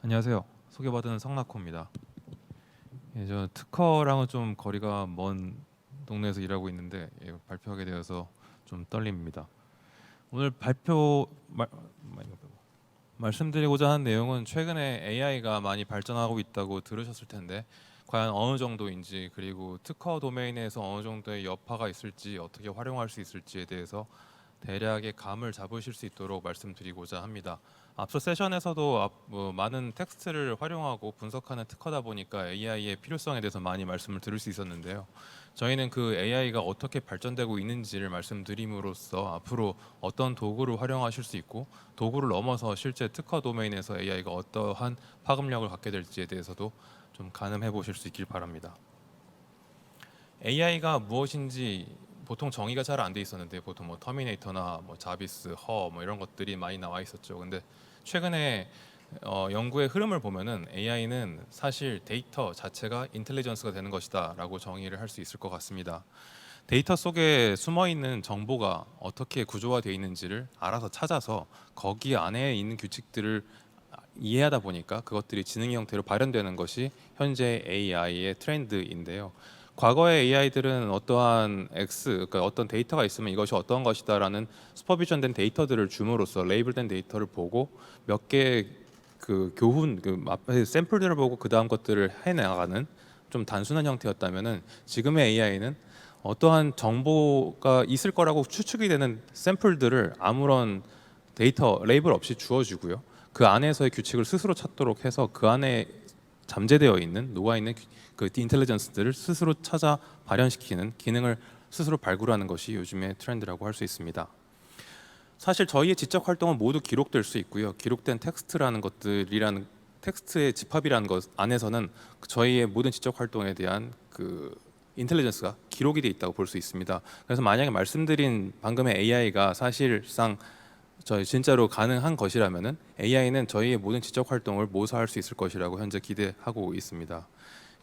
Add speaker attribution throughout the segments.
Speaker 1: 안녕하세요. 소개받은 성나코입니다. 예, 저 특허랑은 좀 거리가 먼 동네에서 일하고 있는데 발표하게 되어서 좀 떨립니다. 오늘 말씀드리고자 하는 내용은 최근에 AI가 많이 발전하고 있다고 들으셨을 텐데 과연 어느 정도인지, 그리고 특허 도메인에서 어느 정도의 여파가 있을지, 어떻게 활용할 수 있을지에 대해서 대략의 감을 잡으실 수 있도록 말씀드리고자 합니다. 앞서 세션에서도 많은 텍스트를 활용하고 분석하는 특허다 보니까 AI의 필요성에 대해서 많이 말씀을 들을 수 있었는데요. 저희는 그 AI가 어떻게 발전되고 있는지를 말씀드림으로써 앞으로 어떤 도구를 활용하실 수 있고, 도구를 넘어서 실제 특허 도메인에서 AI가 어떠한 파급력을 갖게 될지에 대해서도 좀 가늠해 보실 수 있길 바랍니다. AI가 무엇인지 보통 정의가 잘 안 돼 있었는데, 보통 뭐 터미네이터나 뭐 자비스, 허 뭐 이런 것들이 많이 나와 있었죠. 근데 최근에 연구의 흐름을 보면은 AI는 사실 데이터 자체가 인텔리전스가 되는 것이다라고 정의를 할 수 있을 것 같습니다. 데이터 속에 숨어 있는 정보가 어떻게 구조화되어 있는지를 알아서 찾아서 거기 안에 있는 규칙들을 이해하다 보니까 그것들이 지능의 형태로 발현되는 것이 현재 AI의 트렌드인데요. 과거의 AI들은 어떠한 그러니까 어떤 데이터가 있으면 이것이 어떤 것이다라는 슈퍼비전된 데이터들을 줌으로써 레이블된 데이터를 보고 몇 개 그 교훈 그 앞에 샘플들을 보고 그 다음 것들을 해나가는 좀 단순한 형태였다면은, 지금의 AI는 어떠한 정보가 있을 거라고 추측이 되는 샘플들을 아무런 데이터 레이블 없이 주어주고요. 그 안에서의 규칙을 스스로 찾도록 해서 그 안에 잠재되어 있는 녹아 있는 그 인텔리전스들을 스스로 찾아 발현시키는 기능을 스스로 발굴하는 것이 요즘의 트렌드라고 할 수 있습니다. 사실 저희의 지적 활동은 모두 기록될 수 있고요. 기록된 텍스트의 집합이라는 것 안에서는 저희의 모든 지적 활동에 대한 그 인텔리전스가 기록이 돼 있다고 볼 수 있습니다. 그래서 만약에 말씀드린 방금의 AI가 사실상 저희 진짜로 가능한 것이라면은 AI는 저희의 모든 지적 활동을 모사할 수 있을 것이라고 현재 기대하고 있습니다.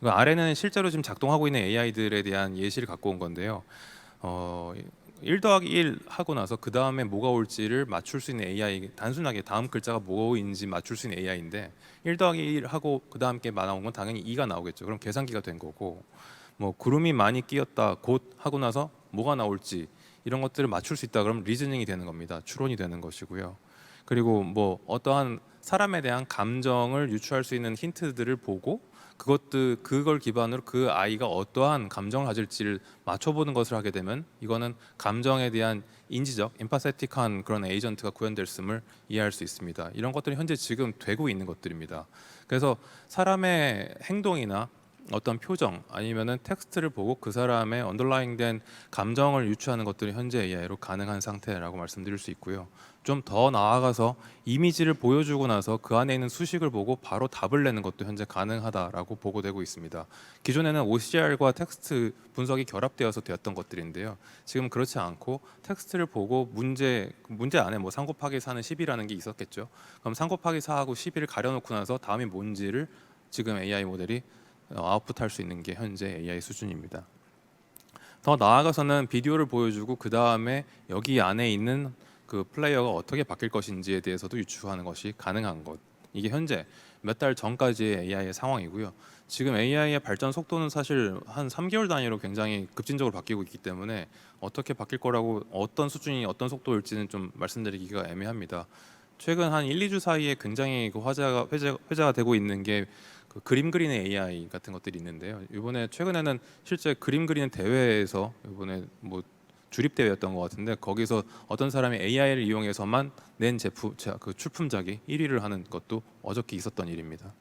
Speaker 1: 이거 아래는 실제로 지금 작동하고 있는 AI들에 대한 예시를 갖고 온 건데요. 1 더하기 1 하고 나서 그 다음에 뭐가 올지를 맞출 수 있는 AI, 단순하게 다음 글자가 뭐인지 맞출 수 있는 AI인데 1 더하기 1 하고 그 다음 게 나온 건 당연히 2가 나오겠죠. 그럼 계산기가 된 거고, 뭐 구름이 많이 끼었다 곧 하고 나서 뭐가 나올지 이런 것들을 맞출 수 있다 그러면 리즈닝이 되는 겁니다. 추론이 되는 것이고요. 그리고 뭐 어떠한 사람에 대한 감정을 유추할 수 있는 힌트들을 보고 그걸 기반으로 그 아이가 어떠한 감정을 가질지를 맞춰보는 것을 하게 되면, 이거는 감정에 대한 인지적, 임파세틱한 그런 에이전트가 구현됐음을 이해할 수 있습니다. 이런 것들이 현재 지금 되고 있는 것들입니다. 그래서 사람의 행동이나 어떤 표정 아니면은 텍스트를 보고 그 사람의 언더라인된 감정을 유추하는 것들이 현재 AI로 가능한 상태라고 말씀드릴 수 있고요. 좀 더 나아가서 이미지를 보여주고 나서 그 안에 있는 수식을 보고 바로 답을 내는 것도 현재 가능하다라고 보고되고 있습니다. 기존에는 OCR과 텍스트 분석이 결합되어서 되었던 것들인데요. 지금 그렇지 않고 텍스트를 보고 문제 안에 뭐 3 곱하기 4는 10이라는 게 있었겠죠. 그럼 3 곱하기 4하고 11을 가려놓고 나서 다음이 뭔지를 지금 AI 모델이 아웃풋할 수 있는 게 현재 AI 수준입니다. 더 나아가서는 비디오를 보여주고 그 다음에 여기 안에 있는 그 플레이어가 어떻게 바뀔 것인지에 대해서도 유추하는 것이 가능한 것. 이게 현재 몇 달 전까지의 AI의 상황이고요. 지금 AI의 발전 속도는 사실 한 3개월 단위로 굉장히 급진적으로 바뀌고 있기 때문에 어떻게 바뀔 거라고, 어떤 수준이 어떤 속도일지는 좀 말씀드리기가 애매합니다. 최근 한 1, 2주 사이에 굉장히 그 회자가 되고 있는 게 그 그림 그리는 AI 같은 것들이 있는데요. 이번에 최근에는 실제 그림 그리는 대회에서 이번에 뭐 주립 대회였던 것 같은데, 거기서 어떤 사람이 AI를 이용해서만 낸 그 출품작이 1위를 하는 것도 어저께 있었던 일입니다.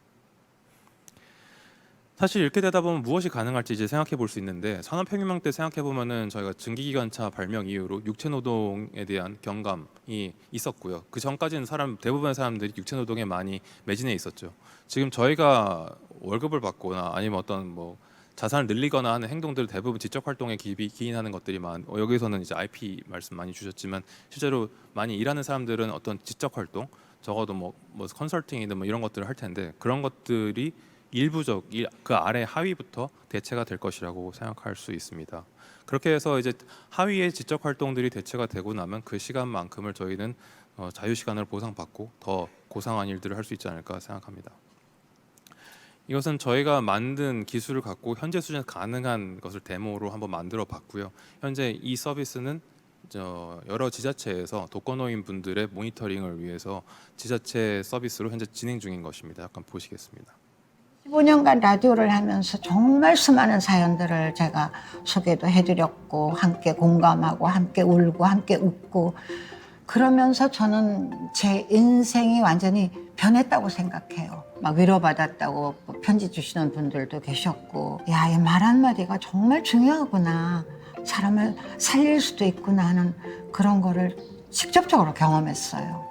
Speaker 1: 사실 이렇게 되다 보면 무엇이 가능할지 이제 생각해 볼 수 있는데, 산업혁명 때 생각해 보면은 저희가 증기기관차 발명 이후로 육체 노동에 대한 경감이 있었고요. 그 전까지는 대부분의 사람들이 육체 노동에 많이 매진해 있었죠. 지금 저희가 월급을 받거나 아니면 어떤 뭐 자산을 늘리거나 하는 행동들 대부분 지적 활동에 기인하는 것들이 여기서는 이제 IP 말씀 많이 주셨지만 실제로 많이 일하는 사람들은 어떤 지적 활동, 적어도 뭐 컨설팅이든 뭐 이런 것들을 할 텐데, 그런 것들이 그 아래 하위부터 대체가 될 것이라고 생각할 수 있습니다. 그렇게 해서 이제 하위의 지적 활동들이 대체가 되고 나면 그 시간만큼을 저희는 자유 시간을 보상받고 더 고상한 일들을 할 수 있지 않을까 생각합니다. 이것은 저희가 만든 기술을 갖고 현재 수준에서 가능한 것을 데모로 한번 만들어 봤고요. 현재 이 서비스는 여러 지자체에서 독거노인 분들의 모니터링을 위해서 지자체 서비스로 현재 진행 중인 것입니다. 약간 보시겠습니다.
Speaker 2: 15년간 라디오를 하면서 정말 수많은 사연들을 제가 소개도 해드렸고 함께 공감하고 함께 울고 함께 웃고 그러면서 저는 제 인생이 완전히 변했다고 생각해요. 막 위로받았다고 편지 주시는 분들도 계셨고 야, 이 말 한마디가 정말 중요하구나. 사람을 살릴 수도 있구나 하는 그런 거를 직접적으로 경험했어요.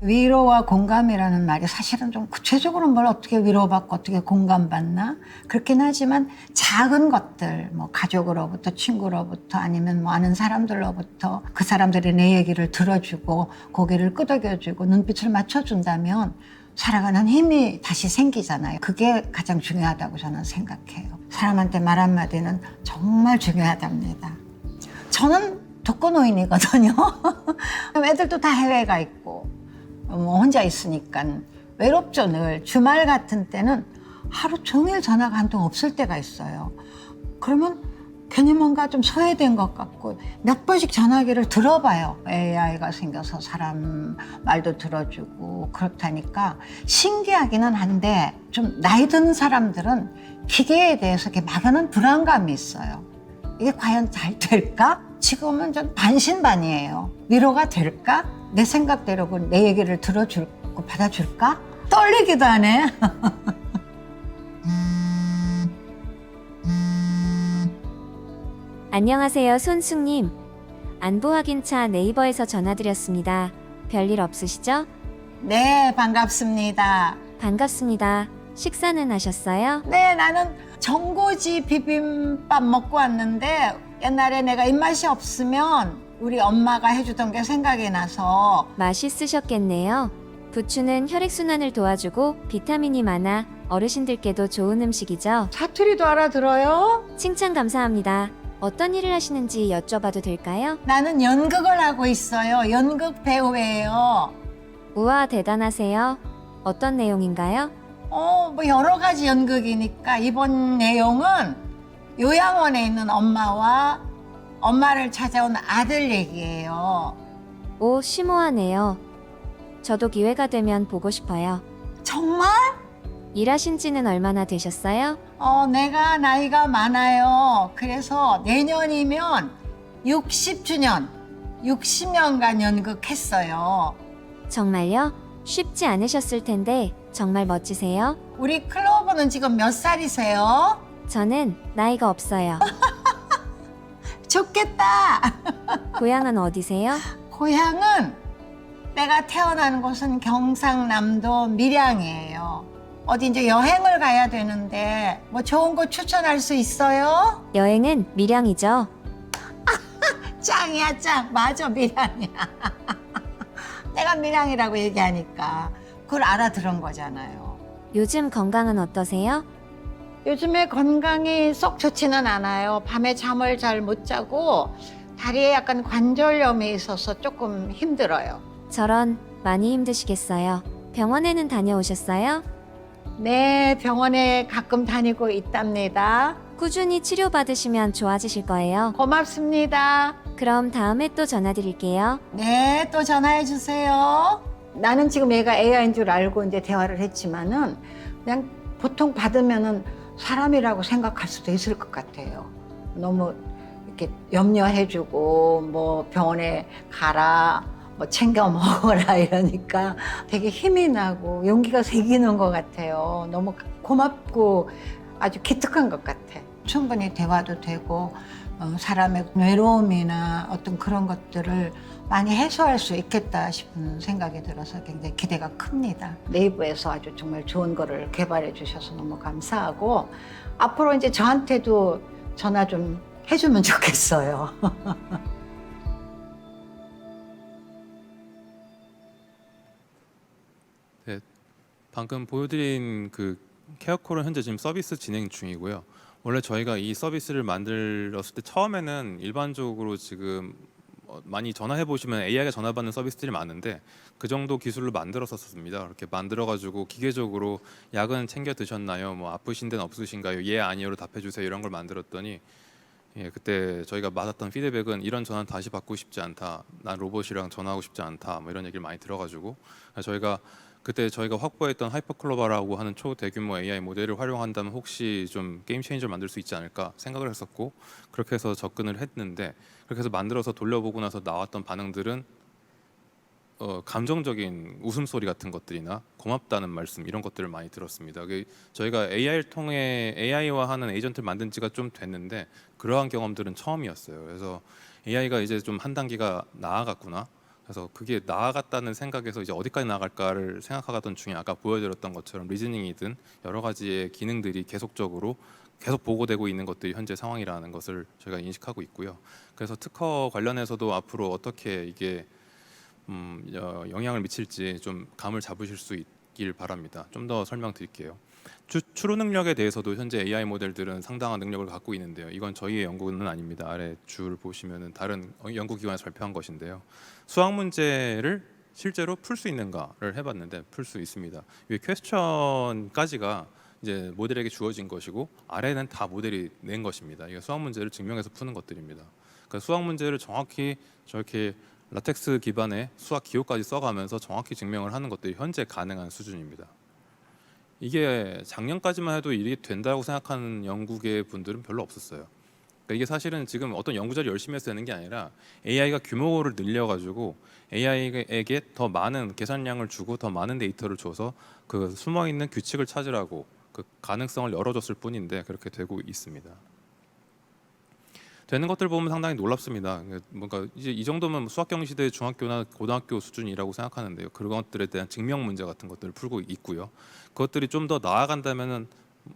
Speaker 2: 위로와 공감이라는 말이 사실은 좀 구체적으로 뭘 어떻게 위로받고 어떻게 공감받나? 그렇긴 하지만 작은 것들, 뭐 가족으로부터 친구로부터 아니면 뭐 아는 사람들로부터 그 사람들이 내 얘기를 들어주고 고개를 끄덕여주고 눈빛을 맞춰준다면 살아가는 힘이 다시 생기잖아요. 그게 가장 중요하다고 저는 생각해요. 사람한테 말 한마디는 정말 중요하답니다. 저는 독거노인이거든요. 애들도 다 해외가 있고 뭐 혼자 있으니까 외롭죠. 늘 주말 같은 때는 하루 종일 전화가 한 통 없을 때가 있어요. 그러면 괜히 뭔가 좀 소외된 것 같고 몇 번씩 전화기를 들어봐요. AI가 생겨서 사람 말도 들어주고 그렇다니까 신기하기는 한데 좀 나이 든 사람들은 기계에 대해서 이렇게 막연한 불안감이 있어요. 이게 과연 잘 될까? 지금은 좀 반신반의예요. 위로가 될까? 내 생각대로 내 얘기를 들어주고 받아줄까? 떨리기도 하네.
Speaker 3: 안녕하세요, 손숙님. 안부 확인차 네이버에서 전화드렸습니다. 별일 없으시죠?
Speaker 2: 네, 반갑습니다.
Speaker 3: 반갑습니다. 식사는 하셨어요?
Speaker 2: 네, 나는 전고지 비빔밥 먹고 왔는데 옛날에 내가 입맛이 없으면 우리 엄마가 해주던 게 생각이 나서
Speaker 3: 맛있으셨겠네요. 부추는 혈액순환을 도와주고 비타민이 많아 어르신들께도 좋은 음식이죠.
Speaker 2: 사투리도 알아들어요?
Speaker 3: 칭찬 감사합니다. 어떤 일을 하시는지 여쭤봐도 될까요?
Speaker 2: 나는 연극을 하고 있어요. 연극 배우예요.
Speaker 3: 우와, 대단하세요. 어떤 내용인가요?
Speaker 2: 뭐 여러 가지 연극이니까 이번 내용은 요양원에 있는 엄마와 엄마를 찾아온 아들 얘기예요.
Speaker 3: 오, 심오하네요. 저도 기회가 되면 보고 싶어요.
Speaker 2: 정말?
Speaker 3: 일하신 지는 얼마나 되셨어요?
Speaker 2: 내가 나이가 많아요. 그래서 내년이면 60주년, 60년간 연극했어요.
Speaker 3: 정말요? 쉽지 않으셨을 텐데 정말 멋지세요.
Speaker 2: 우리 클로버는 지금 몇 살이세요?
Speaker 3: 저는 나이가 없어요.
Speaker 2: 좋겠다.
Speaker 3: 고향은 어디세요?
Speaker 2: 고향은 내가 태어난 곳은 경상남도 밀양이에요. 어디 이제 여행을 가야 되는데 뭐 좋은 곳 추천할 수 있어요?
Speaker 3: 여행은 밀양이죠.
Speaker 2: 짱이야 짱. 맞아 밀양이야. 내가 밀양이라고 얘기하니까 그걸 알아들은 거잖아요.
Speaker 3: 요즘 건강은 어떠세요?
Speaker 2: 요즘에 건강이 썩 좋지는 않아요. 밤에 잠을 잘 못 자고 다리에 약간 관절염이 있어서 조금 힘들어요.
Speaker 3: 저런, 많이 힘드시겠어요. 병원에는 다녀오셨어요?
Speaker 2: 네, 병원에 가끔 다니고 있답니다.
Speaker 3: 꾸준히 치료받으시면 좋아지실 거예요.
Speaker 2: 고맙습니다.
Speaker 3: 그럼 다음에 또 전화드릴게요.
Speaker 2: 네, 또 전화해 주세요. 나는 지금 얘가 AI인 줄 알고 이제 대화를 했지만은 그냥 보통 받으면은 사람이라고 생각할 수도 있을 것 같아요. 너무 이렇게 염려해주고 뭐 병원에 가라, 뭐 챙겨 먹어라 이러니까 되게 힘이 나고 용기가 생기는 것 같아요. 너무 고맙고 아주 기특한 것 같아. 충분히 대화도 되고 사람의 외로움이나 어떤 그런 것들을 많이 해소할 수 있겠다 싶은 생각이 들어서 굉장히 기대가 큽니다. 네이버에서 아주 정말 좋은 거를 개발해 주셔서 너무 감사하고 앞으로 이제 저한테도 전화 좀 해주면 좋겠어요.
Speaker 1: 네, 방금 보여드린 그 케어콜은 현재 지금 서비스 진행 중이고요. 원래 저희가 이 서비스를 만들었을 때 처음에는 일반적으로 지금 많이 전화해 보시면 AI가 전화 받는 서비스들이 많은데 그 정도 기술로 만들었었습니다. 이렇게 만들어 가지고 기계적으로 약은 챙겨 드셨나요? 뭐 아프신 데는 없으신가요? 예, 아니요로 답해 주세요. 이런 걸 만들었더니 예, 그때 저희가 받았던 피드백은 이런 전화 다시 받고 싶지 않다. 난 로봇이랑 전화하고 싶지 않다. 뭐 이런 얘기를 많이 들어가지고 저희가 그때 저희가 확보했던 하이퍼클로바라고 하는 초대규모 AI 모델을 활용한다면 혹시 좀 게임 체인저를 만들 수 있지 않을까 생각을 했었고 그렇게 해서 접근을 했는데 그렇게 해서 만들어서 돌려보고 나서 나왔던 반응들은 감정적인 웃음소리 같은 것들이나 고맙다는 말씀 이런 것들을 많이 들었습니다. 저희가 AI를 통해 AI화하는 에이전트를 만든 지가 좀 됐는데 그러한 경험들은 처음이었어요. 그래서 AI가 이제 좀 한 단계가 나아갔구나. 그래서 그게 나아갔다는 생각에서 이제 어디까지 나아갈까를 생각하던 중에 아까 보여드렸던 것처럼 리즈닝이든 여러 가지의 기능들이 계속적으로 계속 보고되고 있는 것들이 현재 상황이라는 것을 저희가 인식하고 있고요. 그래서 특허 관련해서도 앞으로 어떻게 이게 영향을 미칠지 좀 감을 잡으실 수 있길 바랍니다. 좀 더 설명드릴게요. 추론 능력에 대해서도 현재 AI 모델들은 상당한 능력을 갖고 있는데요. 이건 저희의 연구는 아닙니다. 아래 줄 보시면은 다른 연구기관에서 발표한 것인데요. 수학 문제를 실제로 풀 수 있는가를 해봤는데 풀 수 있습니다. 이 퀘스천까지가 이제 모델에게 주어진 것이고 아래는 다 모델이 낸 것입니다. 이게 수학 문제를 증명해서 푸는 것들입니다. 그러니까 수학 문제를 정확히 저렇게 라텍스 기반의 수학 기호까지 써가면서 정확히 증명을 하는 것들이 현재 가능한 수준입니다. 이게 작년까지만 해도 일이 된다고 생각하는 연구계 분들은 별로 없었어요. 그러니까 이게 사실은 지금 어떤 연구자를 열심히 해서 되는 게 아니라 AI가 규모를 늘려가지고 AI에게 더 많은 계산량을 주고 더 많은 데이터를 줘서 그 숨어 있는 규칙을 찾으라고 그 가능성을 열어줬을 뿐인데 그렇게 되고 있습니다. 되는 것들 보면 상당히 놀랍습니다. 뭔가 이제 이 정도면 수학경 시대 중학교나 고등학교 수준이라고 생각하는데요. 그런 것들에 대한 증명 문제 같은 것들을 풀고 있고요. 그것들이 좀 더 나아간다면은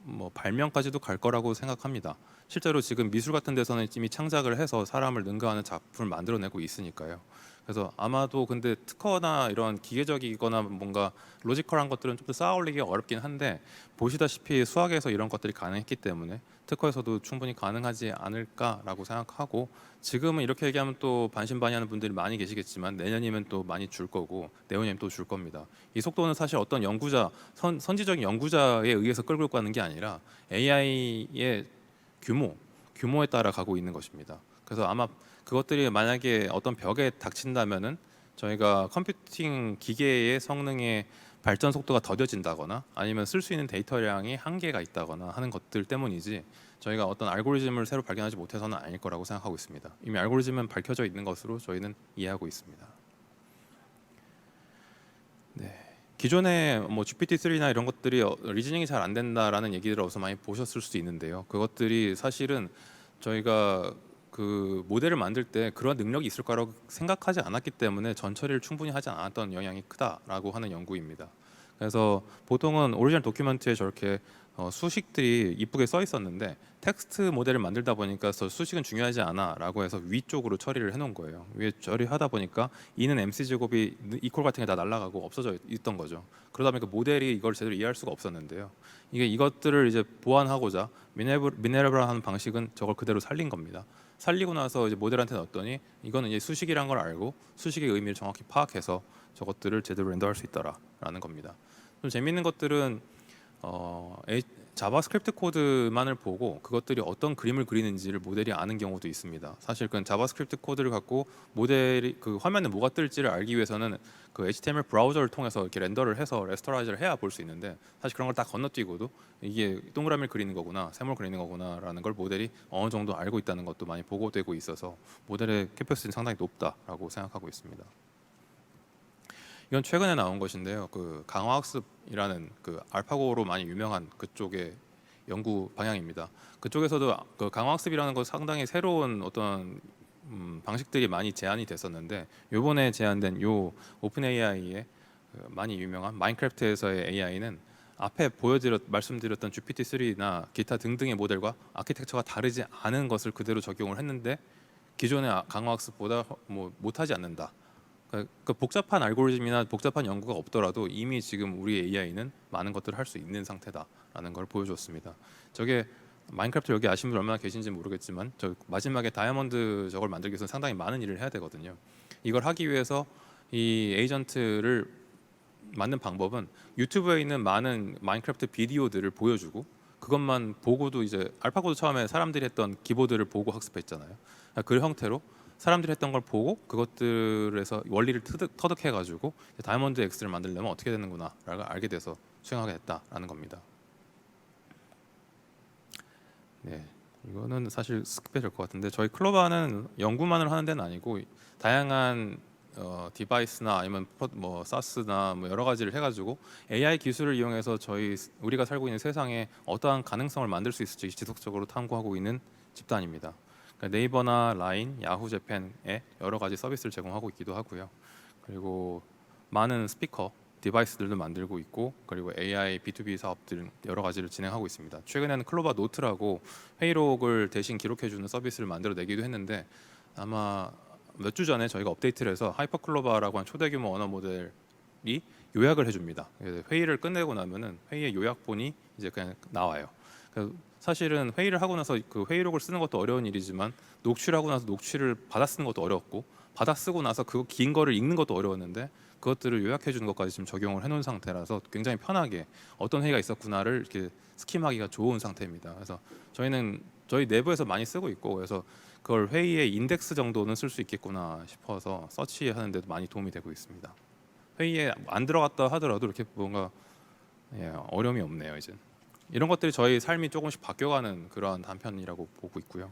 Speaker 1: 뭐 발명까지도 갈 거라고 생각합니다. 실제로 지금 미술 같은 데서는 이미 창작을 해서 사람을 능가하는 작품을 만들어내고 있으니까요. 그래서 아마도 근데 특허나 이런 기계적이거나 뭔가 로지컬한 것들은 좀 더 쌓아올리기가 어렵긴 한데 보시다시피 수학에서 이런 것들이 가능했기 때문에 특허에서도 충분히 가능하지 않을까라고 생각하고 지금은 이렇게 얘기하면 또 반신반의하는 분들이 많이 계시겠지만 내년이면 또 많이 줄 거고 내후년이면 또 줄 겁니다. 이 속도는 사실 어떤 연구자 선지적인 연구자에 의해서 끌고 가는 게 아니라 AI의 규모에 따라 가고 있는 것입니다. 그래서 아마 그것들이 만약에 어떤 벽에 닥친다면은 저희가 컴퓨팅 기계의 성능의 발전 속도가 더뎌진다거나 아니면 쓸 수 있는 데이터량이 한계가 있다거나 하는 것들 때문이지 저희가 어떤 알고리즘을 새로 발견하지 못해서는 아닐 거라고 생각하고 있습니다. 이미 알고리즘은 밝혀져 있는 것으로 저희는 이해하고 있습니다. 네. 기존에 뭐 GPT-3나 이런 것들이 리즈닝이 잘 안 된다라는 얘기들을 어디서 많이 보셨을 수도 있는데요. 그것들이 사실은 저희가 그 모델을 만들 때 그런 능력이 있을 거라고 생각하지 않았기 때문에 전처리를 충분히 하지 않았던 영향이 크다라고 하는 연구입니다. 그래서 보통은 오리지널 도큐멘트에 저렇게 수식들이 이쁘게 써 있었는데 텍스트 모델을 만들다 보니까 수식은 중요하지 않아라고 해서 위쪽으로 처리를 해놓은 거예요. 위에 처리하다 보니까 이는 MC 제곱이 이퀄 같은 게 다 날아가고 없어져 있던 거죠. 그러다 보니까 모델이 이걸 제대로 이해할 수가 없었는데요. 이것들을 이제 보완하고자 미네르바라는 방식은 저걸 그대로 살린 겁니다. 살리고 나서 이제 모델한테 넣었더니 이거는 이제 수식이란 걸 알고 수식의 의미를 정확히 파악해서 저것들을 제대로 렌더할 수 있다라는 겁니다. 좀 재밌는 것들은 자바스크립트 코드만을 보고 그것들이 어떤 그림을 그리는지를 모델이 아는 경우도 있습니다. 사실 그 자바스크립트 코드를 갖고 모델이 그 화면에 뭐가 뜰지를 알기 위해서는 그 HTML 브라우저를 통해서 이렇게 렌더를 해서 레스토라이즈를 해야 볼 수 있는데 사실 그런 걸 다 건너뛰고도 이게 동그라미를 그리는 거구나, 세모를 그리는 거구나라는 걸 모델이 어느 정도 알고 있다는 것도 많이 보고되고 있어서 모델의 캐퍼시티는 상당히 높다라고 생각하고 있습니다. 이건 최근에 나온 것인데요. 그 강화학습이라는 그 알파고로 많이 유명한 그쪽의 연구 방향입니다. 그쪽에서도 그 강화학습이라는 것 상당히 새로운 어떤 방식들이 많이 제안이 됐었는데 이번에 제안된 요 오픈 AI의 많이 유명한 마인크래프트에서의 AI는 앞에 말씀드렸던 GPT-3나 기타 등등의 모델과 아키텍처가 다르지 않은 것을 그대로 적용을 했는데 기존의 강화학습보다 뭐 못하지 않는다. 그 복잡한 알고리즘이나 복잡한 연구가 없더라도 이미 지금 우리 AI는 많은 것들을 할 수 있는 상태다라는 걸 보여줬습니다. 저게 마인크래프트 여기 아시는 분 얼마나 계신지 모르겠지만 저 마지막에 다이아몬드 저걸 만들기 위해서 상당히 많은 일을 해야 되거든요. 이걸 하기 위해서 이 에이전트를 만든 방법은 유튜브에 있는 많은 마인크래프트 비디오들을 보여주고 그것만 보고도 이제 알파고도 처음에 사람들이 했던 기보드를 보고 학습했잖아요. 그 형태로 사람들이 했던 걸 보고 그것들에서 원리를 터득해가지고 다이아몬드 X를 만들려면 어떻게 되는구나라고 알게 돼서 수행하게 됐다라는 겁니다. 네, 이거는 사실 스킵해도 될 것 같은데 저희 클로바는 연구만을 하는 데는 아니고 다양한 디바이스나 아니면 뭐 사스나 뭐 여러 가지를 해가지고 AI 기술을 이용해서 우리가 살고 있는 세상에 어떠한 가능성을 만들 수 있을지 지속적으로 탐구하고 있는 집단입니다. 그러니까 네이버나 라인, 야후 재팬에 여러 가지 서비스를 제공하고 있기도 하고요. 그리고 많은 스피커 디바이스들도 만들고 있고 그리고 AI B2B 사업들 여러 가지를 진행하고 있습니다. 최근에는 클로바 노트라고 회의록을 대신 기록해주는 서비스를 만들어내기도 했는데 아마 몇 주 전에 저희가 업데이트를 해서 하이퍼 클로바라고 하는 초대 규모 언어 모델이 요약을 해줍니다. 회의를 끝내고 나면은 회의의 요약본이 이제 그냥 나와요. 사실은 회의를 하고 나서 그 회의록을 쓰는 것도 어려운 일이지만 녹취를 하고 나서 녹취를 받아 쓰는 것도 어렵고 받아 쓰고 나서 그 긴 거를 읽는 것도 어려웠는데 그것들을 요약해 주는 것까지 지금 적용을 해놓은 상태라서 굉장히 편하게 어떤 회의가 있었구나를 이렇게 스kim하기가 좋은 상태입니다. 그래서 저희는 저희 내부에서 많이 쓰고 있고 그래서 그걸 회의의 인덱스 정도는 쓸 수 있겠구나 싶어서 서치하는 데도 많이 도움이 되고 있습니다. 회의에 안 들어갔다 하더라도 이렇게 뭔가 어려움이 없네요. 이제 이런 것들이 저희 삶이 조금씩 바뀌어가는 그러한 단편이라고 보고 있고요.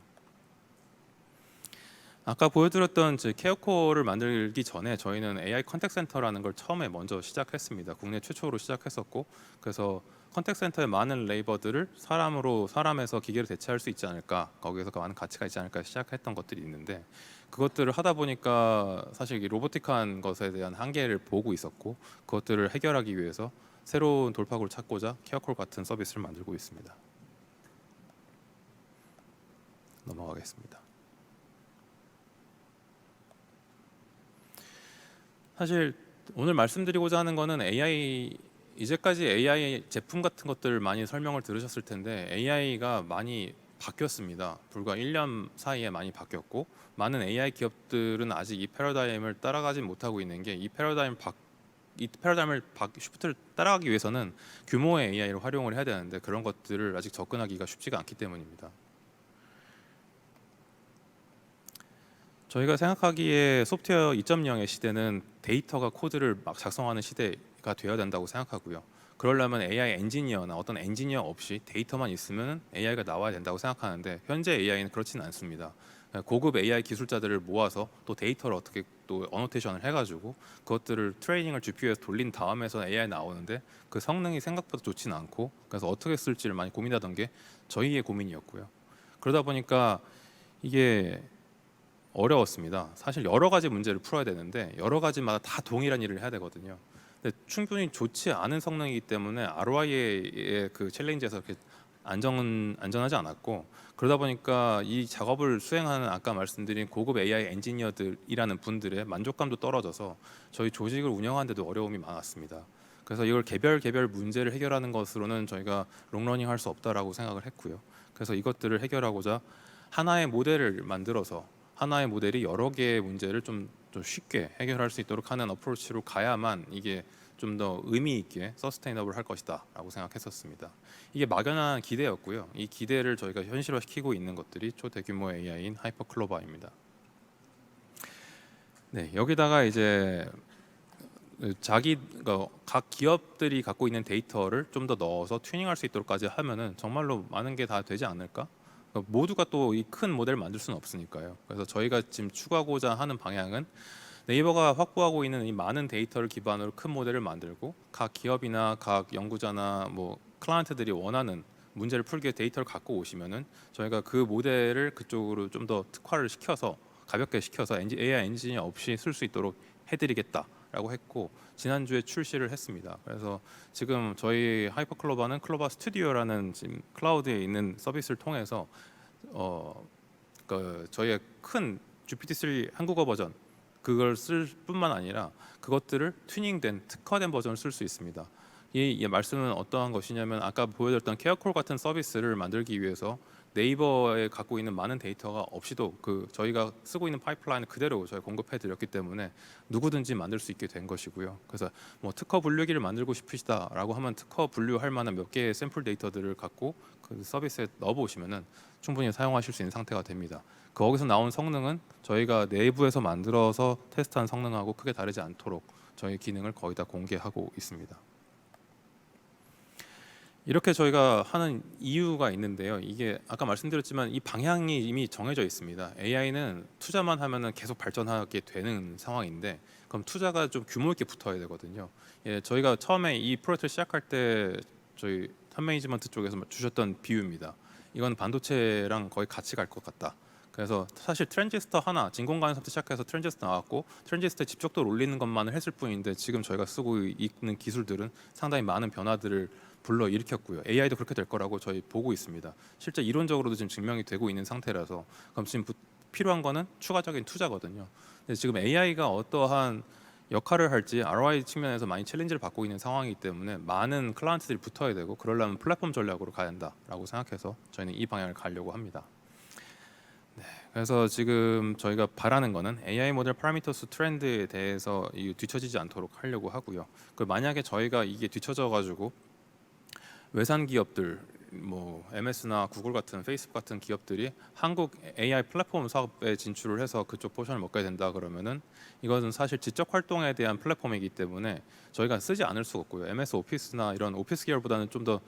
Speaker 1: 아까 보여드렸던 케어코를 만들기 전에 저희는 AI 컨택 센터라는 걸 처음에 먼저 시작했습니다. 국내 최초로 시작했었고 그래서 컨택 센터의 많은 레이버들을 사람에서 기계를 대체할 수 있지 않을까 거기에서 많은 가치가 있지 않을까 시작했던 것들이 있는데 그것들을 하다 보니까 사실 이 로보틱한 것에 대한 한계를 보고 있었고 그것들을 해결하기 위해서 새로운 돌파구를 찾고자 케어콜 같은 서비스를 만들고 있습니다. 넘어가겠습니다. 사실 오늘 말씀드리고자 하는 거는 이제까지 AI 제품 같은 것들을 많이 설명을 들으셨을 텐데 AI가 많이 바뀌었습니다. 불과 1년 사이에 많이 바뀌었고 많은 AI 기업들은 아직 이 패러다임을 따라가지 못하고 있는 게 이 패러다임을 쉬프트를 따라가기 위해서는 규모의 AI를 활용을 해야 되는데 그런 것들을 아직 접근하기가 쉽지가 않기 때문입니다. 저희가 생각하기에 소프트웨어 2.0의 시대는 데이터가 코드를 막 작성하는 시대가 되어야 된다고 생각하고요. 그러려면 AI 엔지니어나 어떤 엔지니어 없이 데이터만 있으면 AI가 나와야 된다고 생각하는데 현재 AI는 그렇지는 않습니다. 고급 AI 기술자들을 모아서 또 데이터를 어떻게 또 어노테이션을 해가지고 그것들을 트레이닝을 GPU에서 돌린 다음에서 AI 나오는데 그 성능이 생각보다 좋지는 않고 그래서 어떻게 쓸지를 많이 고민하던 게 저희의 고민이었고요. 그러다 보니까 이게 어려웠습니다. 사실 여러 가지 문제를 풀어야 되는데 여러 가지마다 다 동일한 일을 해야 되거든요. 근데 충분히 좋지 않은 성능이기 때문에 ROI의 그 챌린지에서 이렇게 안전하지 않았고 그러다 보니까 이 작업을 수행하는 아까 말씀드린 고급 AI 엔지니어들이라는 분들의 만족감도 떨어져서 저희 조직을 운영하는 데도 어려움이 많았습니다. 그래서 이걸 개별 문제를 해결하는 것으로는 저희가 롱러닝 할 수 없다라고 생각을 했고요. 그래서 이것들을 해결하고자 하나의 모델을 만들어서 하나의 모델이 여러 개의 문제를 좀 쉽게 해결할 수 있도록 하는 어프로치로 가야만 이게 좀 더 의미 있게 서스테이너블 할 것이다라고 생각했었습니다. 이게 막연한 기대였고요. 이 기대를 저희가 현실화시키고 있는 것들이 초대규모 AI인 하이퍼클로바입니다. 네, 여기다가 이제 각 기업들이 갖고 있는 데이터를 좀 더 넣어서 튜닝할 수 있도록까지 하면은 정말로 많은 게 다 되지 않을까? 모두가 또 이 큰 모델을 만들 수는 없으니까요. 그래서 저희가 지금 추구하고자 하는 방향은 네이버가 확보하고 있는 이 많은 데이터를 기반으로 큰 모델을 만들고 각 기업이나 각 연구자나 뭐 클라이언트들이 원하는 문제를 풀기 위해 데이터를 갖고 오시면은 저희가 그 모델을 그쪽으로 좀 더 특화를 시켜서 가볍게 시켜서 AI 엔지니어 없이 쓸 수 있도록 해드리겠다라고 했고 지난주에 출시를 했습니다. 그래서 지금 저희 하이퍼클로바는 클로바 스튜디오라는 지금 클라우드에 있는 서비스를 통해서 저희의 큰 GPT-3 한국어 버전 그걸 쓸 뿐만 아니라 그것들을 튜닝된 특화된 버전을 쓸 수 있습니다. 이 말씀은 어떠한 것이냐면 아까 보여드렸던 케어콜 같은 서비스를 만들기 위해서 네이버에 갖고 있는 많은 데이터가 없이도 저희가 쓰고 있는 파이프라인을 그대로 저희 공급해 드렸기 때문에 누구든지 만들 수 있게 된 것이고요. 그래서 뭐 특허 분류기를 만들고 싶으시다라고 하면 특허 분류할 만한 몇 개의 샘플 데이터들을 갖고 그 서비스에 넣어 보시면은 충분히 사용하실 수 있는 상태가 됩니다. 거기서 나온 성능은 저희가 내부에서 만들어서 테스트한 성능하고 크게 다르지 않도록 저희 기능을 거의 다 공개하고 있습니다. 이렇게 저희가 하는 이유가 있는데요. 이게 아까 말씀드렸지만 이 방향이 이미 정해져 있습니다. AI는 투자만 하면은 계속 발전하게 되는 상황인데 그럼 투자가 좀 규모 있게 붙어야 되거든요. 예, 저희가 처음에 이 프로젝트를 시작할 때 저희 탑 매니지먼트 쪽에서 주셨던 비유입니다. 이건 반도체랑 거의 같이 갈 것 같다. 그래서 사실 트랜지스터 하나, 진공관에서부터 시작해서 트랜지스터 나왔고 트랜지스터에 집적도를 올리는 것만을 했을 뿐인데 지금 저희가 쓰고 있는 기술들은 상당히 많은 변화들을 불러 일으켰고요. AI도 그렇게 될 거라고 저희 보고 있습니다. 실제 이론적으로도 지금 증명이 되고 있는 상태라서 그럼 지금 필요한 거는 추가적인 투자거든요. 근데 지금 AI가 어떠한 역할을 할지 ROI 측면에서 많이 챌린지를 받고 있는 상황이기 때문에 많은 클라이언트들이 붙어야 되고 그러려면 플랫폼 전략으로 가야 한다라고 생각해서 저희는 이 방향을 가려고 합니다. 그래서 지금 저희가 바라는 거는 AI 모델 파라미터스 트렌드에 대해서 뒤처지지 않도록 하려고 하고요. 만약에 저희가 이게 뒤처져 가지고 외산 기업들 뭐 MS나 구글 같은 페이스북 같은 기업들이 한국 AI 플랫폼 사업에 진출을 해서 그쪽 포션을 먹게 된다 그러면은 이것은 사실 지적 활동에 대한 플랫폼이기 때문에 저희가 쓰지 않을 수가 없고요. MS 오피스나 이런 오피스 계열보다는 좀 더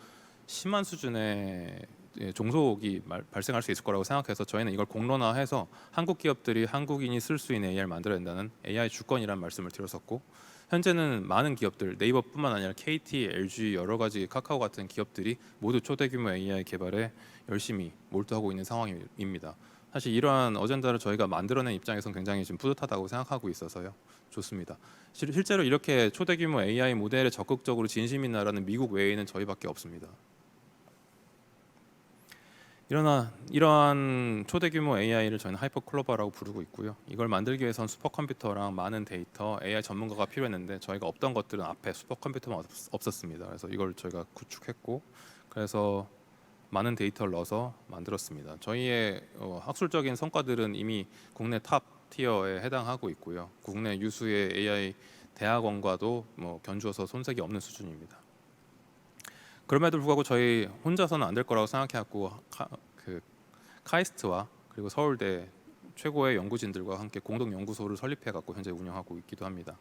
Speaker 1: 심한 수준의 종속이 발생할 수 있을 거라고 생각해서 저희는 이걸 공론화해서 한국 기업들이 한국인이 쓸 수 있는 AI를 만들어야 된다는 AI 주권이라는 말씀을 드렸었고 현재는 많은 기업들 네이버뿐만 아니라 KT, LG 여러 가지 카카오 같은 기업들이 모두 초대 규모 AI 개발에 열심히 몰두하고 있는 상황입니다. 사실 이러한 어젠다를 저희가 만들어낸 입장에서는 굉장히 좀 뿌듯하다고 생각하고 있어서요. 좋습니다. 실제로 이렇게 초대 규모 AI 모델에 적극적으로 진심 있는 나라는 미국 외에는 저희밖에 없습니다. 이러한 초대 규모 AI를 저희는 하이퍼 클로버라고 부르고 있고요. 이걸 만들기 위해선 슈퍼컴퓨터랑 많은 데이터, AI 전문가가 필요했는데 저희가 없던 것들은 앞에 슈퍼컴퓨터만 없었습니다. 그래서 이걸 저희가 구축했고 그래서 많은 데이터를 넣어서 만들었습니다. 저희의 학술적인 성과들은 이미 국내 탑 티어에 해당하고 있고요. 국내 유수의 AI 대학원과도 뭐 견주어서 손색이 없는 수준입니다. 그럼에도 불구하고 저희 혼자서는 안 될 거라고 생각해갖고 카이스트와 그리고 서울대 최고의 연구진들과 함께 공동 연구소를 설립해갖고 현재 운영하고 있기도 합니다.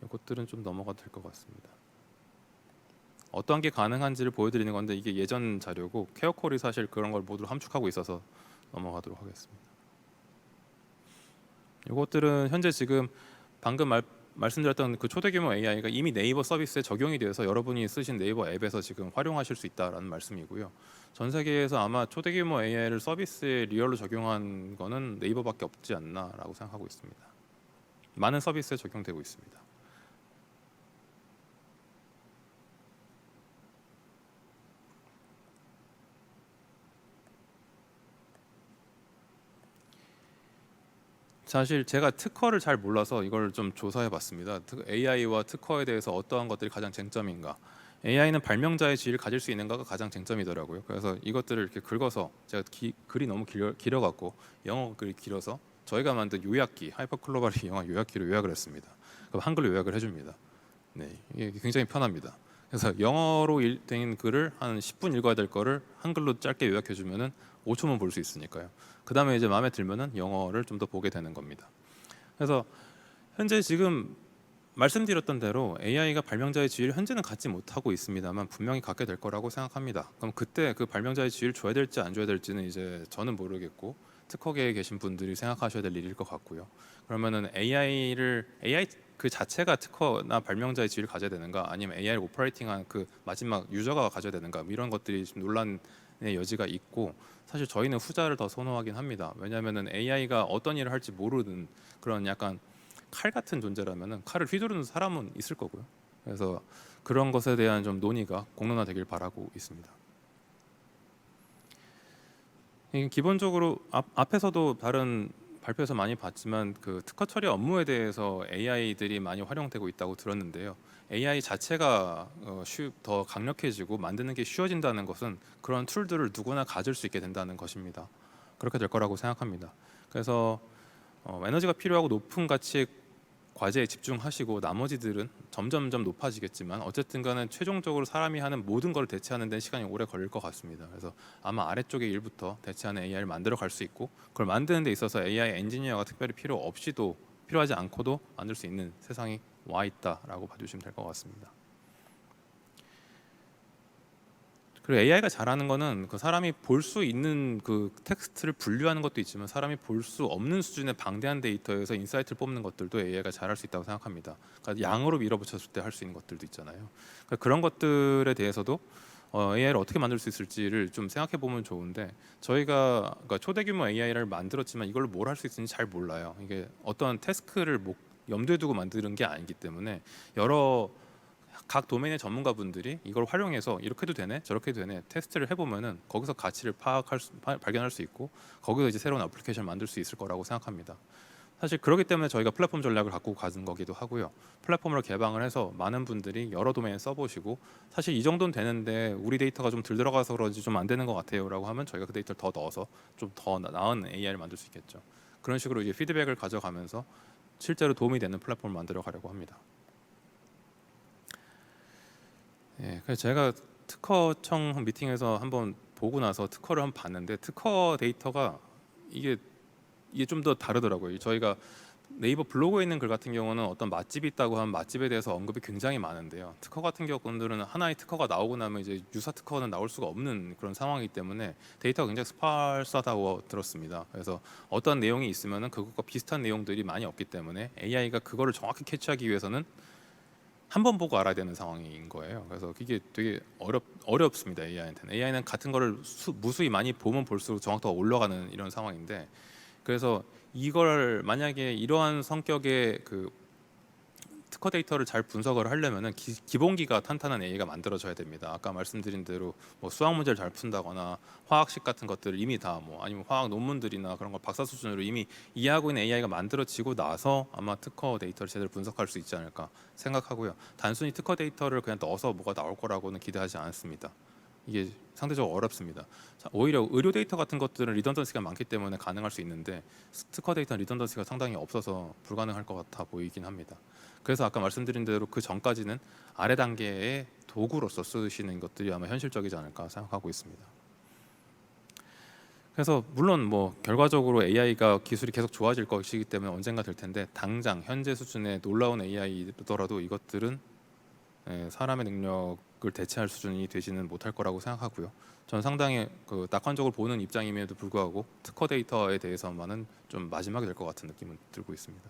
Speaker 1: 이것들은 좀 넘어가도 될 것 같습니다. 어떠한 게 가능한지를 보여드리는 건데 이게 예전 자료고 케어콜이 사실 그런 걸 모두 함축하고 있어서 넘어가도록 하겠습니다. 이것들은 현재 지금 방금 말씀드렸던 그 초대 규모 AI가 이미 네이버 서비스에 적용이 되어서 여러분이 쓰신 네이버 앱에서 지금 활용하실 수 있다라는 말씀이고요. 전 세계에서 아마 초대 규모 AI를 서비스에 리얼로 적용한 거는 네이버밖에 없지 않나라고 생각하고 있습니다. 많은 서비스에 적용되고 있습니다. 사실 제가 특허를 잘 몰라서 이걸 좀 조사해봤습니다. AI와 특허에 대해서 어떠한 것들이 가장 쟁점인가. AI는 발명자의 지위를 가질 수 있는가가 가장 쟁점이더라고요. 그래서 이것들을 이렇게 긁어서 제가 글이 너무 길어갖고 영어 글이 길어서 저희가 만든 요약기 하이퍼클로벌이 영어 요약기로 요약을 했습니다. 그럼 한글로 요약을 해줍니다. 네, 이게 굉장히 편합니다. 그래서 영어로 된 글을 한 10분 읽어야 될 거를 한글로 짧게 요약해주면은 5초만 볼 수 있으니까요. 그 다음에 이제 마음에 들면은 영어를 좀 더 보게 되는 겁니다. 그래서 현재 지금 말씀드렸던 대로 AI가 발명자의 지위를 현재는 갖지 못하고 있습니다만 분명히 갖게 될 거라고 생각합니다. 그럼 그때 그 발명자의 지위를 줘야 될지 안 줘야 될지는 이제 저는 모르겠고 특허계에 계신 분들이 생각하셔야 될 일일 것 같고요. 그러면은 AI 그 자체가 특허나 발명자의 지위를 가져야 되는가, 아니면 AI를 오퍼레이팅한 그 마지막 유저가 가져야 되는가, 이런 것들이 좀 논란의 여지가 있고 사실 저희는 후자를 더 선호하긴 합니다. 왜냐하면은 AI가 어떤 일을 할지 모르는 그런 약간 칼 같은 존재라면은 칼을 휘두르는 사람은 있을 거고요. 그래서 그런 것에 대한 좀 논의가 공론화되길 바라고 있습니다. 기본적으로 앞에서도 다른 발표에서 많이 봤지만 그 특허 처리 업무에 대해서 AI들이 많이 활용되고 있다고 들었는데요. AI 자체가 더 강력해지고 만드는 게 쉬워진다는 것은 그런 툴들을 누구나 가질 수 있게 된다는 것입니다. 그렇게 될 거라고 생각합니다. 그래서 에너지가 필요하고 높은 가치의 과제에 집중하시고 나머지들은 점점점 높아지겠지만 어쨌든 간에 최종적으로 사람이 하는 모든 걸 대체하는 데는 시간이 오래 걸릴 것 같습니다. 그래서 아마 아래쪽의 일부터 대체하는 AI를 만들어 갈 수 있고 그걸 만드는 데 있어서 AI 엔지니어가 특별히 필요 없이도 필요하지 않고도 만들 수 있는 세상이 와 있다라고 봐주시면 될 것 같습니다. 그리고 AI가 잘하는 거는 그 사람이 볼 수 있는 그 텍스트를 분류하는 것도 있지만 사람이 볼 수 없는 수준의 방대한 데이터에서 인사이트를 뽑는 것들도 AI가 잘할 수 있다고 생각합니다. 그러니까 양으로 밀어붙였을 때 할 수 있는 것들도 있잖아요. 그러니까 그런 것들에 대해서도 AI를 어떻게 만들 수 있을지를 좀 생각해 보면 좋은데 저희가 그러니까 초대 규모 AI를 만들었지만 이걸로 뭘 할 수 있는지 잘 몰라요. 이게 어떤 태스크를 염두에 두고 만드는 게 아니기 때문에 여러 각 도메인의 전문가분들이 이걸 활용해서 이렇게 해도 되네 저렇게 해도 되네 테스트를 해보면은 거기서 가치를 발견할 수 있고 거기서 이제 새로운 애플리케이션을 만들 수 있을 거라고 생각합니다. 사실 그렇기 때문에 저희가 플랫폼 전략을 갖고 가는 거기도 하고요. 플랫폼으로 개방을 해서 많은 분들이 여러 도메인 써보시고 사실 이 정도는 되는데 우리 데이터가 좀 덜 들어가서 그런지 좀 안 되는 것 같아요라고 하면 저희가 그 데이터를 더 넣어서 좀 더 나은 AI를 만들 수 있겠죠. 그런 식으로 이제 피드백을 가져가면서 실제로 도움이 되는 플랫폼을 만들어 가려고 합니다. 예, 그래서 제가 특허청 미팅에서 한번 보고 나서 특허를 한번 봤는데 특허 데이터가 이게 좀 더 다르더라고요. 저희가 네이버 블로그에 있는 글 같은 경우는 어떤 맛집이 있다고 하면 맛집에 대해서 언급이 굉장히 많은데요. 특허 같은 경우들은 하나의 특허가 나오고 나면 이제 유사 특허는 나올 수가 없는 그런 상황이기 때문에 데이터가 굉장히 스팔싸다고 들었습니다. 그래서 어떤 내용이 있으면은 그것과 비슷한 내용들이 많이 없기 때문에 AI가 그거를 정확히 캐치하기 위해서는 한 번 보고 알아야 되는 상황인 거예요. 그래서 이게 되게 어렵습니다. AI한테는. AI는 같은 거를 무수히 많이 보면 볼수록 정확도가 올라가는 이런 상황인데, 그래서 이걸 만약에 이러한 성격의 그 특허 데이터를 잘 분석을 하려면은 기본기가 탄탄한 AI가 만들어져야 됩니다. 아까 말씀드린 대로 뭐 수학 문제를 잘 푼다거나 화학식 같은 것들을 이미 다 뭐 아니면 화학 논문들이나 그런 걸 박사 수준으로 이미 이해하고 있는 AI가 만들어지고 나서 아마 특허 데이터를 제대로 분석할 수 있지 않을까 생각하고요. 단순히 특허 데이터를 그냥 넣어서 뭐가 나올 거라고는 기대하지 않습니다. 이게 상대적으로 어렵습니다. 오히려 의료 데이터 같은 것들은 리던던시가 많기 때문에 가능할 수 있는데 특허 데이터는 리던던시가 상당히 없어서 불가능할 것 같아 보이긴 합니다. 그래서 아까 말씀드린 대로 그 전까지는 아래 단계의 도구로서 쓰시는 것들이 아마 현실적이지 않을까 생각하고 있습니다. 그래서 물론 뭐 결과적으로 AI가 기술이 계속 좋아질 것이기 때문에 언젠가 될 텐데 당장 현재 수준의 놀라운 AI더라도 이것들은 사람의 능력을 대체할 수준이 되지는 못할 거라고 생각하고요. 저는 상당히 그 낙관적으로 보는 입장임에도 불구하고 특허 데이터에 대해서만은 좀 마지막이 될 것 같은 느낌은 들고 있습니다.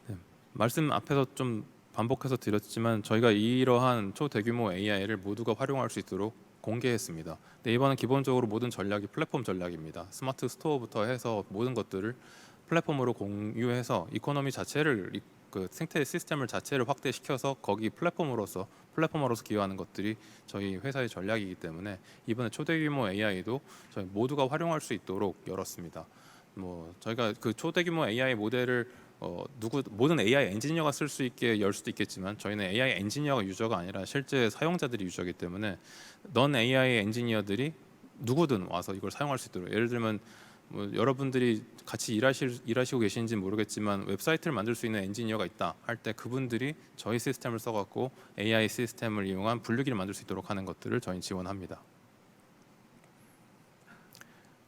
Speaker 1: 네, 말씀 앞에서 좀 반복해서 드렸지만 저희가 이러한 초대규모 AI를 모두가 활용할 수 있도록 공개했습니다. 네이버는 기본적으로 모든 전략이 플랫폼 전략입니다. 스마트 스토어부터 해서 모든 것들을 플랫폼으로 공유해서 이코노미 자체를 그 생태 시스템을 자체를 확대시켜서 거기 플랫폼으로서 기여하는 것들이 저희 회사의 전략이기 때문에 이번에 초대규모 AI도 저희 모두가 활용할 수 있도록 열었습니다. 뭐 저희가 그 초대규모 AI 모델을 모든 AI 엔지니어가 쓸 수 있게 열 수도 있겠지만 저희는 AI 엔지니어가 유저가 아니라 실제 사용자들이 유저이기 때문에 넌 AI 엔지니어들이 누구든 와서 이걸 사용할 수 있도록 예를 들면 뭐 여러분들이 같이 일하시고 계신지 모르겠지만 웹사이트를 만들 수 있는 엔지니어가 있다 할 때 그분들이 저희 시스템을 써갖고 AI 시스템을 이용한 분류기를 만들 수 있도록 하는 것들을 저희 지원합니다.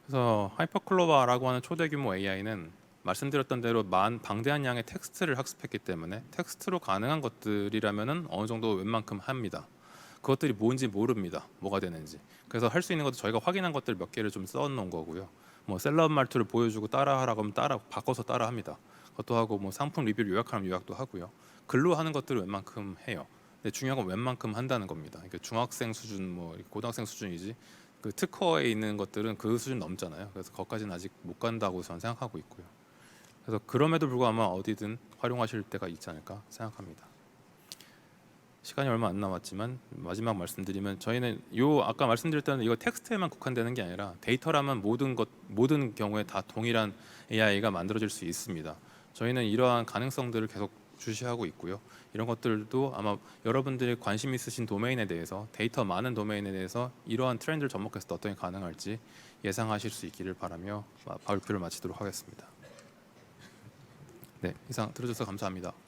Speaker 1: 그래서 하이퍼클로바라고 하는 초대규모 AI는 말씀드렸던 대로 방대한 양의 텍스트를 학습했기 때문에 텍스트로 가능한 것들이라면은 어느 정도 웬만큼 합니다. 그것들이 뭔지 모릅니다. 뭐가 되는지. 그래서 할 수 있는 것도 저희가 확인한 것들 몇 개를 좀 써놓은 거고요. 뭐 셀럽 말투를 보여주고 따라하라고 하면 바꿔서 따라합니다. 그것도 하고 뭐 상품 리뷰를 요약하면 요약도 하고요. 글로 하는 것들을 웬만큼 해요. 근데 중요한 건 웬만큼 한다는 겁니다. 그러니까 중학생 수준, 뭐 고등학생 수준이지. 그 특허에 있는 것들은 그 수준 넘잖아요. 그래서 거기까지는 아직 못 간다고 저는 생각하고 있고요. 그래서 그럼에도 불구하고 아마 어디든 활용하실 때가 있지 않을까 생각합니다. 시간이 얼마 안 남았지만 마지막 말씀드리면 저희는 요 아까 말씀드렸던 이거 텍스트에만 국한되는 게 아니라 데이터라면 모든 경우에 다 동일한 AI가 만들어질 수 있습니다. 저희는 이러한 가능성들을 계속 주시하고 있고요. 이런 것들도 아마 여러분들이 관심 있으신 도메인에 대해서 데이터 많은 도메인에 대해서 이러한 트렌드를 접목해서 어떤 게 가능할지 예상하실 수 있기를 바라며 발표를 마치도록 하겠습니다. 네, 이상 들어주셔서 감사합니다.